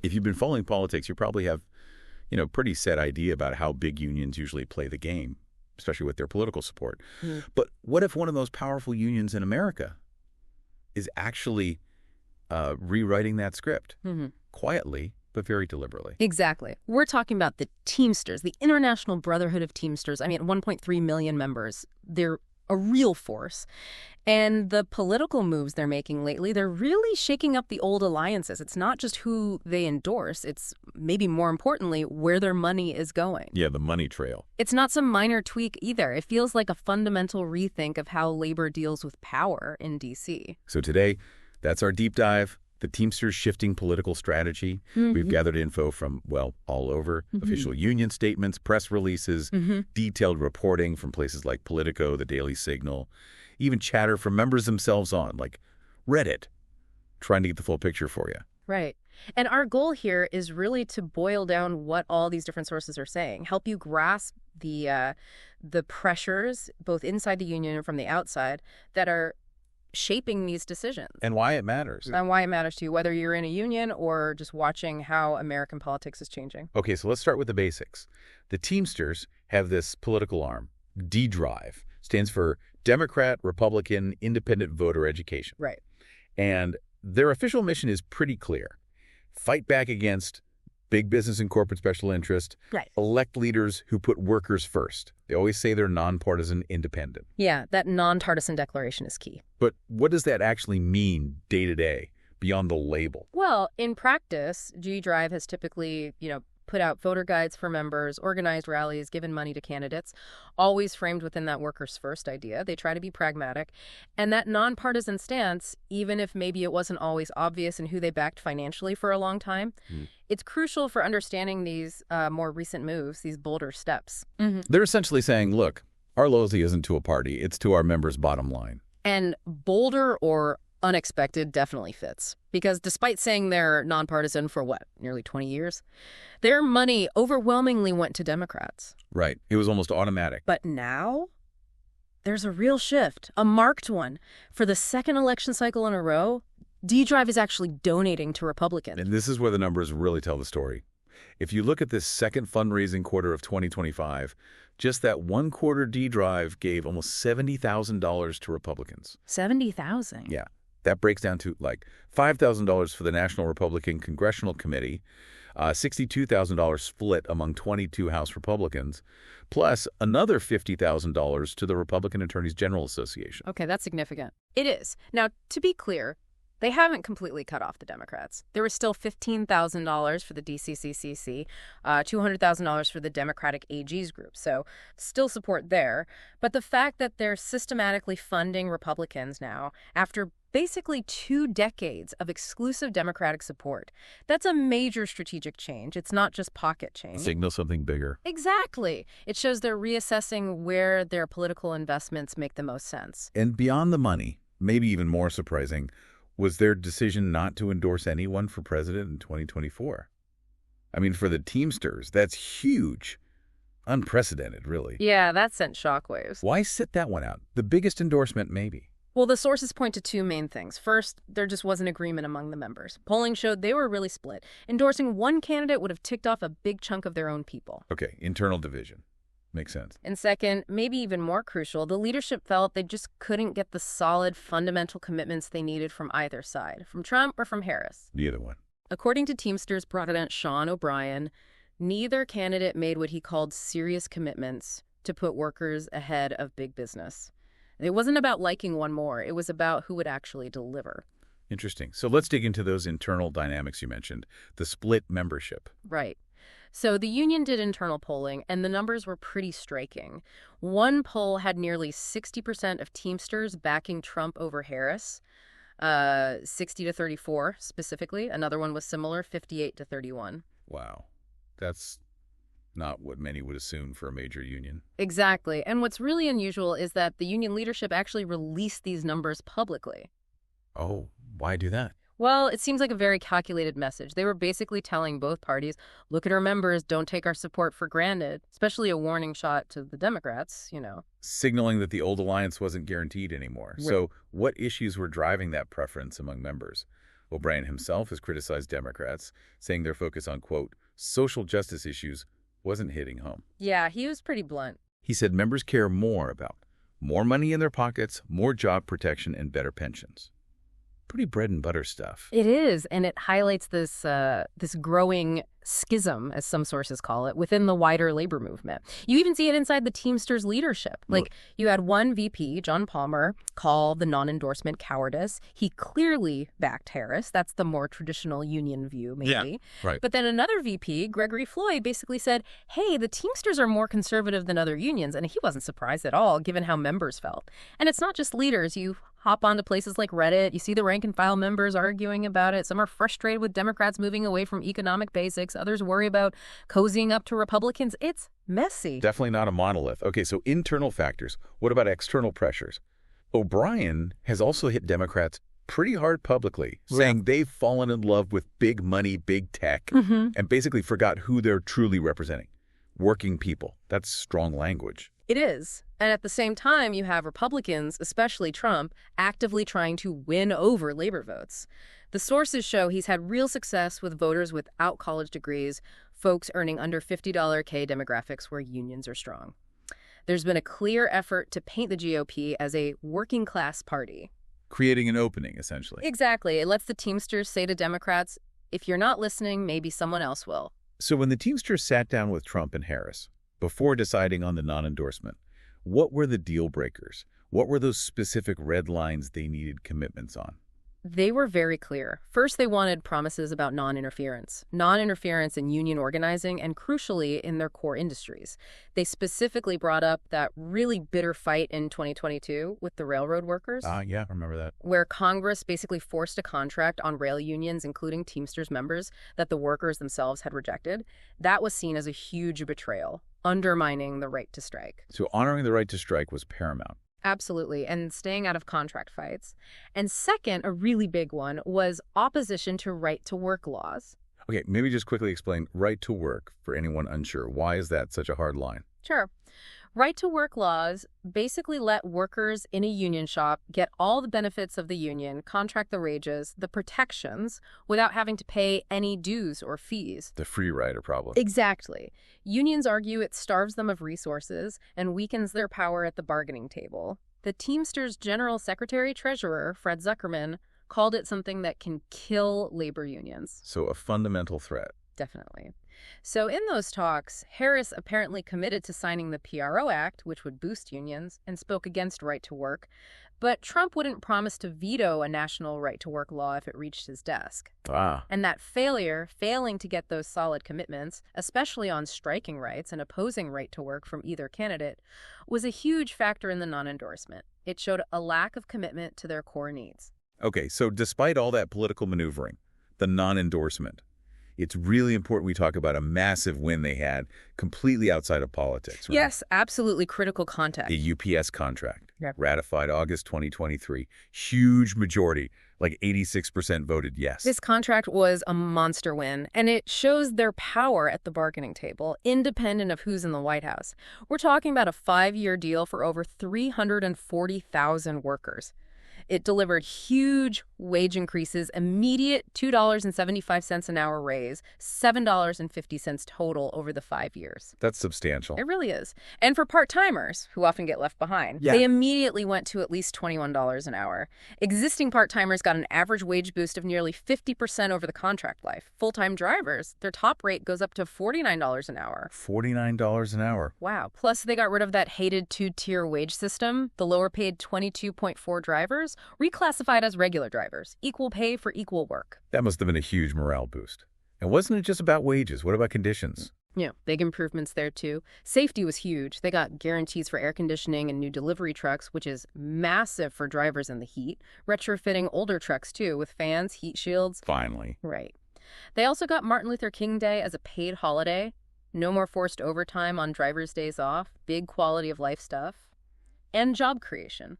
If you've been following politics, you probably have, pretty set idea about how big unions usually play the game, especially with their political support. But what if one of those powerful unions in America is actually rewriting that script quietly, but very deliberately? Exactly. We're talking about the Teamsters, the International Brotherhood of Teamsters. I mean, 1.3 million members. They're a real force. And the political moves they're making lately, they're really shaking up the old alliances. It's not just who they endorse. It's maybe more importantly, where their money is going. Yeah, the money trail. It's not some minor tweak either. It feels like a fundamental rethink of how labor deals with power in D.C. So today, that's our deep dive. The Teamsters' shifting political strategy. We've gathered info from, all over. Official union statements, press releases, detailed reporting from places like Politico, the Daily Signal, even chatter from members themselves on, like Reddit, trying to get the full picture for you. Right. And our goal here is really to boil down what all these different sources are saying, help you grasp the pressures, both inside the union and from the outside, that are shaping these decisions. And why it matters. And why it matters to you, whether you're in a union or just watching how American politics is changing. Okay, so let's start with the basics. The Teamsters have this political arm, D-Drive, stands for Democrat, Republican, Independent Voter Education. Right. And their official mission is pretty clear. Fight back against big business and corporate special interest. Right. Elect leaders who put workers first. They always say they're nonpartisan, independent. Yeah, that nonpartisan declaration is key. But what does that actually mean day to day, beyond the label? Well, in practice, G-Drive has typically, put out voter guides for members, organized rallies, given money to candidates, always framed within that workers first idea. They try to be pragmatic. And that nonpartisan stance, even if maybe it wasn't always obvious in who they backed financially for a long time, it's crucial for understanding these more recent moves, these bolder steps. They're essentially saying, look, our loyalty isn't to a party, it's to our members' bottom line. And bolder or unexpected definitely fits. Because despite saying they're nonpartisan for nearly 20 years, their money overwhelmingly went to Democrats. Right. It was almost automatic. But now, there's a real shift, a marked one. For the second election cycle in a row, D-Drive is actually donating to Republicans. And this is where the numbers really tell the story. If you look at this second fundraising quarter of 2025, just that one quarter D-Drive gave almost $70,000 to Republicans. $70,000? Yeah. That breaks down to like $5,000 for the National Republican Congressional Committee, $62,000 split among 22 House Republicans, plus another $50,000 to the Republican Attorneys General Association. Okay, that's significant. It is. Now, to be clear, they haven't completely cut off the Democrats. There was still $15,000 for the DCCCC, $200,000 for the Democratic AG's group, so still support there. But the fact that they're systematically funding Republicans now, after basically 2 decades of exclusive Democratic support, that's a major strategic change. It's not just pocket change. Signal something bigger. Exactly. It shows they're reassessing where their political investments make the most sense. And beyond the money, maybe even more surprising, was their decision not to endorse anyone for president in 2024. I mean, for the Teamsters, that's huge. Unprecedented, really. Yeah, that sent shockwaves. Why sit that one out? The biggest endorsement, maybe. Well, the sources point to 2 main things. First, there just wasn't agreement among the members. Polling showed they were really split. Endorsing one candidate would have ticked off a big chunk of their own people. Okay, internal division. Makes sense. And second, maybe even more crucial, the leadership felt they just couldn't get the solid, fundamental commitments they needed from either side, from Trump or from Harris. Neither one. According to Teamsters President Sean O'Brien, neither candidate made what he called serious commitments to put workers ahead of big business. It wasn't about liking one more. It was about who would actually deliver. Interesting. So let's dig into those internal dynamics you mentioned, the split membership. Right. So the union did internal polling, and the numbers were pretty striking. One poll had nearly 60% of Teamsters backing Trump over Harris, 60 to 34 specifically. Another one was similar, 58 to 31. Wow. That's not what many would assume for a major union. Exactly. And what's really unusual is that the union leadership actually released these numbers publicly. Oh, why do that? Well, it seems like a very calculated message. They were basically telling both parties, look at our members, don't take our support for granted, especially a warning shot to the Democrats, Signaling that the old alliance wasn't guaranteed anymore. Right. So what issues were driving that preference among members? O'Brien himself has criticized Democrats, saying their focus on, quote, social justice issues wasn't hitting home. Yeah, he was pretty blunt. He said members care more about more money in their pockets, more job protection, and better pensions. Pretty bread and butter stuff. It is, and it highlights this growing schism, as some sources call it, within the wider labor movement. You even see it inside the Teamsters leadership. Like, you had one VP, John Palmer, call the non-endorsement cowardice. He clearly backed Harris. That's the more traditional union view, maybe. Yeah, right. But then another VP, Gregory Floyd, basically said, hey, the Teamsters are more conservative than other unions. And he wasn't surprised at all, given how members felt. And it's not just leaders. You hop onto places like Reddit, you see the rank and file members arguing about it. Some are frustrated with Democrats moving away from economic basics. Others worry about cozying up to Republicans. It's messy. Definitely not a monolith. Okay, so internal factors. What about external pressures? O'Brien has also hit Democrats pretty hard publicly, saying they've fallen in love with big money, big tech, and basically forgot who they're truly representing. Working people. That's strong language. It is. And at the same time, you have Republicans, especially Trump, actively trying to win over labor votes. The sources show he's had real success with voters without college degrees, folks earning under $50K demographics where unions are strong. There's been a clear effort to paint the GOP as a working-class party. Creating an opening, essentially. Exactly. It lets the Teamsters say to Democrats, if you're not listening, maybe someone else will. So when the Teamsters sat down with Trump and Harris, before deciding on the non-endorsement, what were the deal breakers? What were those specific red lines they needed commitments on? They were very clear. First, they wanted promises about non-interference in union organizing, and crucially, in their core industries. They specifically brought up that really bitter fight in 2022 with the railroad workers. Yeah, I remember that. Where Congress basically forced a contract on rail unions, including Teamsters members, that the workers themselves had rejected. That was seen as a huge betrayal, undermining the right to strike. So honoring the right to strike was paramount. Absolutely, and staying out of contract fights. And second, a really big one, was opposition to right-to-work laws. Okay, maybe just quickly explain right to work for anyone unsure. Why is that such a hard line? Sure. Right-to-work laws basically let workers in a union shop get all the benefits of the union, contract the wages, the protections, without having to pay any dues or fees. The free rider problem. Exactly. Unions argue it starves them of resources and weakens their power at the bargaining table. The Teamsters General Secretary-Treasurer, Fred Zuckerman, called it something that can kill labor unions. So a fundamental threat. Definitely. So in those talks, Harris apparently committed to signing the PRO Act, which would boost unions, and spoke against right to work. But Trump wouldn't promise to veto a national right to work law if it reached his desk. And that failing to get those solid commitments, especially on striking rights and opposing right to work from either candidate, was a huge factor in the non-endorsement. It showed a lack of commitment to their core needs. Okay, so despite all that political maneuvering, the non-endorsement, it's really important we talk about a massive win they had completely outside of politics. Right? Yes, absolutely critical context. The UPS contract, ratified August 2023. Huge majority, like 86% voted yes. This contract was a monster win, and it shows their power at the bargaining table, independent of who's in the White House. We're talking about a 5-year deal for over 340,000 workers. It delivered huge wage increases, immediate $2.75 an hour raise, $7.50 total over the 5 years. That's substantial. It really is. And for part-timers, who often get left behind, they immediately went to at least $21 an hour. Existing part-timers got an average wage boost of nearly 50% over the contract life. Full-time drivers, their top rate goes up to $49 an hour. $49 an hour. Wow. Plus, they got rid of that hated two-tier wage system. The lower-paid 22.4 drivers reclassified as regular drivers, equal pay for equal work. That must have been a huge morale boost. And wasn't it just about wages? What about conditions? Yeah, big improvements there, too. Safety was huge. They got guarantees for air conditioning and new delivery trucks, which is massive for drivers in the heat. Retrofitting older trucks, too, with fans, heat shields. Finally. Right. They also got Martin Luther King Day as a paid holiday. No more forced overtime on drivers' days off. Big quality of life stuff. And job creation.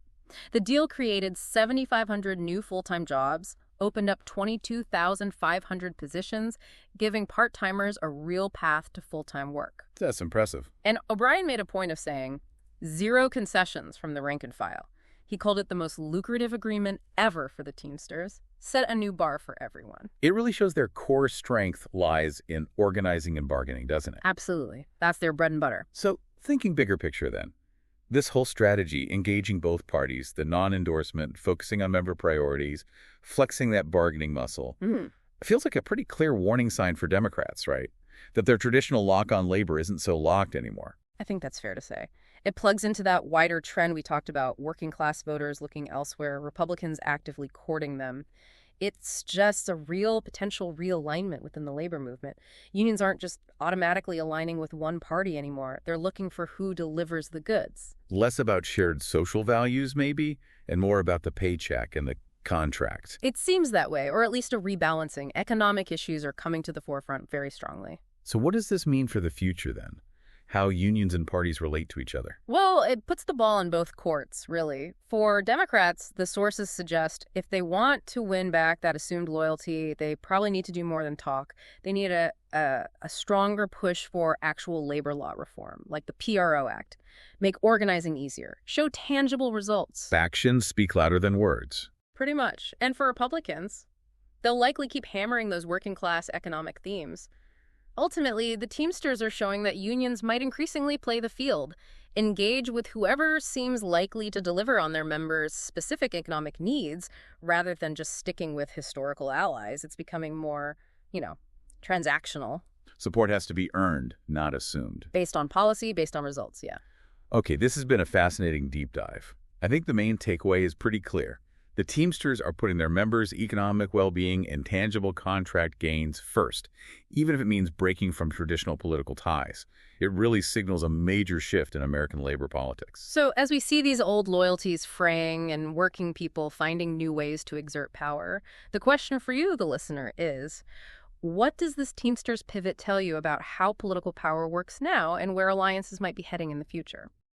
The deal created 7,500 new full-time jobs, opened up 22,500 positions, giving part-timers a real path to full-time work. That's impressive. And O'Brien made a point of saying, 0 concessions from the rank and file. He called it the most lucrative agreement ever for the Teamsters, set a new bar for everyone. It really shows their core strength lies in organizing and bargaining, doesn't it? Absolutely. That's their bread and butter. So, thinking bigger picture then, this whole strategy, engaging both parties, the non-endorsement, focusing on member priorities, flexing that bargaining muscle, feels like a pretty clear warning sign for Democrats, right? That their traditional lock on labor isn't so locked anymore. I think that's fair to say. It plugs into that wider trend we talked about, working-class voters looking elsewhere, Republicans actively courting them. It's just a real potential realignment within the labor movement. Unions aren't just automatically aligning with one party anymore. They're looking for who delivers the goods. Less about shared social values, maybe, and more about the paycheck and the contract. It seems that way, or at least a rebalancing. Economic issues are coming to the forefront very strongly. So what does this mean for the future, then? How unions and parties relate to each other? Well, it puts the ball in both courts, really. For Democrats, the sources suggest if they want to win back that assumed loyalty, they probably need to do more than talk. They need a stronger push for actual labor law reform, like the PRO Act. Make organizing easier. Show tangible results. Actions speak louder than words. Pretty much. And for Republicans, they'll likely keep hammering those working-class economic themes. Ultimately, the Teamsters are showing that unions might increasingly play the field, engage with whoever seems likely to deliver on their members' specific economic needs, rather than just sticking with historical allies. It's becoming more, transactional. Support has to be earned, not assumed. Based on policy, based on results, yeah. Okay, this has been a fascinating deep dive. I think the main takeaway is pretty clear. The Teamsters are putting their members' economic well-being and tangible contract gains first, even if it means breaking from traditional political ties. It really signals a major shift in American labor politics. So as we see these old loyalties fraying and working people finding new ways to exert power, the question for you, the listener, is, what does this Teamsters pivot tell you about how political power works now and where alliances might be heading in the future?